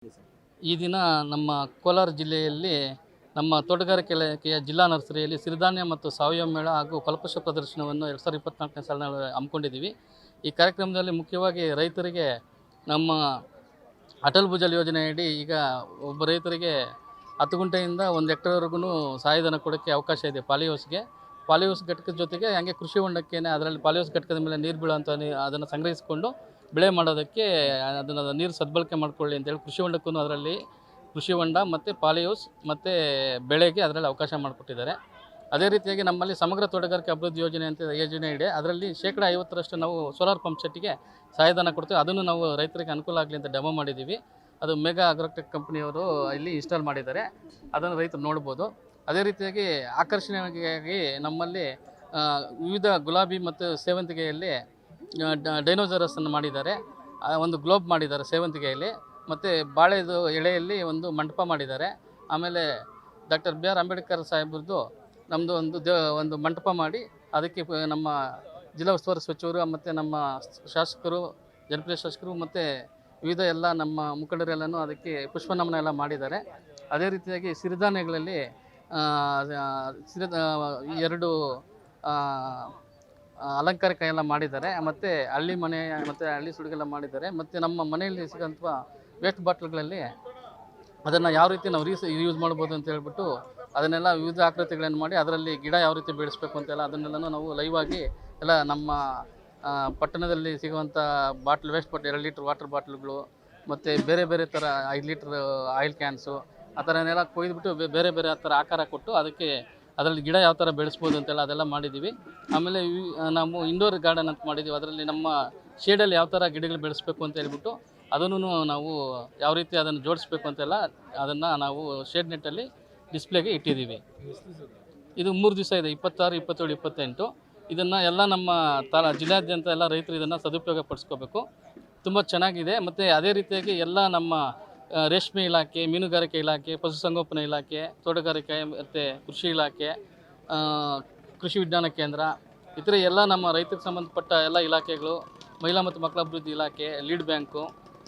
ಈ ದಿನ ನಮ್ಮ ಕೋಲಾರ ಜಿಲ್ಲೆಯಲ್ಲಿ ನಮ್ಮ ತೋಟಗಾರಿಕೆ ಇಲಾಖೆಯ ಜಿಲ್ಲಾ ನರ್ಸರಿಯಲ್ಲಿ ಸಿರಿಧಾನ್ಯ ಮತ್ತು ಸಾವಯವ ಮೇಳ ಹಾಗೂ ಫಲಪುಷ್ಪ ಪ್ರದರ್ಶನವನ್ನು 2024ನೇ ಸಾಲಿನಲ್ಲಿ ಹಮ್ಮಿಕೊಂಡಿದ್ದೀವಿ. ಈ ಕಾರ್ಯಕ್ರಮದಲ್ಲಿ ಮುಖ್ಯವಾಗಿ ರೈತರಿಗೆ ನಮ್ಮ ಅಟಲ್ ಭುಜಲ್ ಯೋಜನೆಯಡಿ ಈಗ ಒಬ್ಬ ರೈತರಿಗೆ 10 ಗುಂಟೆಯಿಂದ 1 ಹೆಕ್ಟೇರ್ವರೆಗೂ ಸಹಾಯಧನ ಕೊಡೋಕ್ಕೆ ಅವಕಾಶ ಇದೆ. ಪಾಲಿಹೌಸ್ ಘಟಕದ ಜೊತೆಗೆ ಹಾಗೆ ಕೃಷಿ ಹೊಂಡಕ್ಕೇನೆ ಅದರಲ್ಲಿ ಪಾಲಿಹೌಸ್ ಘಟಕದ ಮೇಲೆ ನೀರು ಬೀಳುವಂಥ ಅದನ್ನು ಸಂಗ್ರಹಿಸಿಕೊಂಡು ಬೆಳೆ ಮಾಡೋದಕ್ಕೆ ಅದನ್ನು ನೀರು ಸದ್ಬಳಕೆ ಮಾಡಿಕೊಳ್ಳಿ ಅಂತೇಳಿ ಕೃಷಿ ಹೊಂಡಕ್ಕೂ ಅದರಲ್ಲಿ ಕೃಷಿ ಹೊಂಡ ಮತ್ತು ಪಾಲಿಹೌಸ್ ಮತ್ತು ಬೆಳೆಗೆ ಅದರಲ್ಲಿ ಅವಕಾಶ ಮಾಡಿಕೊಟ್ಟಿದ್ದಾರೆ. ಅದೇ ರೀತಿಯಾಗಿ ನಮ್ಮಲ್ಲಿ ಸಮಗ್ರ ತೋಟಗಾರಿಕೆ ಅಭಿವೃದ್ಧಿ ಯೋಜನೆ ಅಂತ ಯೋಜನೆ ಇದೆ. ಅದರಲ್ಲಿ 50% ನಾವು ಸೋಲಾರ್ ಪಂಪ್ ಸೆಟ್ಟಿಗೆ ಸಹಾಯಧನ ಕೊಡ್ತೀವಿ. ಅದನ್ನು ನಾವು ರೈತರಿಗೆ ಅನುಕೂಲ ಆಗಲಿ ಅಂತ ಡೆಮೋ ಮಾಡಿದ್ದೀವಿ. ಅದು ಮೆಗಾ ಅಗ್ರೋಟೆಕ್ ಕಂಪ್ನಿಯವರು ಇಲ್ಲಿ ಇನ್ಸ್ಟಾಲ್ ಮಾಡಿದ್ದಾರೆ. ಅದನ್ನು ರೈತರು ನೋಡ್ಬೋದು. ಅದೇ ರೀತಿಯಾಗಿ ಆಕರ್ಷಣೆಯಾಗಿ ನಮ್ಮಲ್ಲಿ ವಿವಿಧ ಗುಲಾಬಿ ಮತ್ತು ಸೇವಂತಿಗೆಯಲ್ಲಿ ಡೈನೋಸರಸನ್ನು ಮಾಡಿದ್ದಾರೆ. ಒಂದು ಗ್ಲೋಬ್ ಮಾಡಿದ್ದಾರೆ ಸೇವಂತಿಗೆಯಲ್ಲಿ, ಮತ್ತು ಬಾಳೆದು ಎಳೆಯಲ್ಲಿ ಒಂದು ಮಂಟಪ ಮಾಡಿದ್ದಾರೆ. ಆಮೇಲೆ ಡಾಕ್ಟರ್ ಬಿ ಆರ್ ಅಂಬೇಡ್ಕರ್ ಸಾಹೇಬ್ರದ್ದು ನಮ್ಮದು ಒಂದು ಮಂಟಪ ಮಾಡಿ ಅದಕ್ಕೆ ನಮ್ಮ ಜಿಲ್ಲಾ ಉಸ್ತುವಾರಿ ಸಚಿವರು ಮತ್ತು ನಮ್ಮ ಶಾಸಕರು, ಜನಪ್ರಿಯ ಶಾಸಕರು ಮತ್ತು ವಿವಿಧ ಎಲ್ಲ ನಮ್ಮ ಮುಖಂಡರೆಲ್ಲನೂ ಅದಕ್ಕೆ ಪುಷ್ಪನಮನ ಎಲ್ಲ ಮಾಡಿದ್ದಾರೆ. ಅದೇ ರೀತಿಯಾಗಿ ಸಿರಿಧಾನ್ಯಗಳಲ್ಲಿ 2 ಅಲಂಕಾರಿಕ ಎಲ್ಲ ಮಾಡಿದ್ದಾರೆ. ಮತ್ತು ಹಳ್ಳಿ ಮನೆ ಮತ್ತು ಹಳ್ಳಿ ಸುಡುಗೆಲ್ಲ ಮಾಡಿದ್ದಾರೆ. ಮತ್ತು ನಮ್ಮ ಮನೆಯಲ್ಲಿ ಸಿಗೋಂಥ ವೇಸ್ಟ್ ಬಾಟ್ಲ್ಗಳಲ್ಲಿ ಅದನ್ನು ಯಾವ ರೀತಿ ನಾವು ಯೂಸ್ ಮಾಡ್ಬೋದು ಅಂತ ಹೇಳ್ಬಿಟ್ಟು ಅದನ್ನೆಲ್ಲ ವಿವಿಧ ಆಕೃತಿಗಳನ್ನು ಮಾಡಿ ಅದರಲ್ಲಿ ಗಿಡ ಯಾವ ರೀತಿ ಬೆಳೆಸಬೇಕು ಅಂತೆಲ್ಲ ಅದನ್ನೆಲ್ಲನೂ ನಾವು ಲೈವ್ ಆಗಿ ಎಲ್ಲ ನಮ್ಮ ಪಟ್ಟಣದಲ್ಲಿ ಸಿಗುವಂಥ ವೇಸ್ಟ್ ಬಾಟ್ಲ್ 2 ಲೀಟ್ರ್ ವಾಟರ್ ಬಾಟ್ಲುಗಳು ಮತ್ತು ಬೇರೆ ಥರ 5 ಲೀಟ್ರ್ ಆಯಿಲ್ ಕ್ಯಾನ್ಸು ಆ ಥರನೆಲ್ಲ ಕೊಯ್ದುಬಿಟ್ಟು ಬೇರೆ ಆ ಥರ ಆಕಾರ ಕೊಟ್ಟು ಅದಕ್ಕೆ ಅದರಲ್ಲಿ ಗಿಡ ಯಾವ ಥರ ಬೆಳೆಸ್ಬೋದು ಅಂತೆಲ್ಲ ಅದೆಲ್ಲ ಮಾಡಿದ್ದೀವಿ. ಆಮೇಲೆ ನಾವು ಇಂಡೋರ್ ಗಾರ್ಡನ್ ಅಂತ ಮಾಡಿದ್ದೀವಿ. ಅದರಲ್ಲಿ ನಮ್ಮ ಶೇಡಲ್ಲಿ ಯಾವ ಥರ ಗಿಡಗಳು ಬೆಳೆಸಬೇಕು ಅಂತ ಹೇಳ್ಬಿಟ್ಟು ಅದನ್ನು ನಾವು ಯಾವ ರೀತಿ ಅದನ್ನು ಜೋಡಿಸ್ಬೇಕು ಅಂತೆಲ್ಲ ಅದನ್ನು ನಾವು ಶೇಡ್ ನೆಟ್ಟಲ್ಲಿ ಡಿಸ್ಪ್ಲೇಗೆ ಇಟ್ಟಿದ್ದೀವಿ. ಇದು 3 ದಿವಸ ಇದೆ, 26, 27, 28. ಇದನ್ನು ಎಲ್ಲ ನಮ್ಮ ಜಿಲ್ಲಾದ್ಯಂತ ಎಲ್ಲ ರೈತರು ಇದನ್ನು ಸದುಪಯೋಗ ಪಡಿಸ್ಕೋಬೇಕು. ತುಂಬ ಚೆನ್ನಾಗಿದೆ. ಮತ್ತು ಅದೇ ರೀತಿಯಾಗಿ ಎಲ್ಲ ನಮ್ಮ ರೇಷ್ಮೆ ಇಲಾಖೆ, ಮೀನುಗಾರಿಕೆ ಇಲಾಖೆ, ಪಶುಸಂಗೋಪನಾ ಇಲಾಖೆ, ತೋಟಗಾರಿಕೆ ಮತ್ತು ಕೃಷಿ ಇಲಾಖೆ, ಕೃಷಿ ವಿಜ್ಞಾನ ಕೇಂದ್ರ, ಇತರೆ ಎಲ್ಲ ನಮ್ಮ ರೈತರಿಗೆ ಸಂಬಂಧಪಟ್ಟ ಎಲ್ಲ ಇಲಾಖೆಗಳು, ಮಹಿಳಾ ಮತ್ತು ಮಕ್ಕಳ ಅಭಿವೃದ್ಧಿ ಇಲಾಖೆ, lead bank,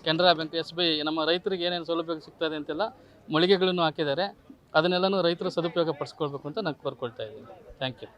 Canara bank, SBI ನಮ್ಮ ರೈತರಿಗೆ ಏನೇನು ಸೌಲಭ್ಯ ಸಿಗ್ತದೆ ಅಂತೆಲ್ಲ ಮಳಿಗೆಗಳನ್ನು ಹಾಕಿದ್ದಾರೆ. ಅದನ್ನೆಲ್ಲನೂ ರೈತರು ಸದುಪಯೋಗ ಪಡಿಸ್ಕೊಳ್ಬೇಕು ಅಂತ ನಾನು ಕೋರ್ಕೊಳ್ತಾ ಇದ್ದೀನಿ. Thank you.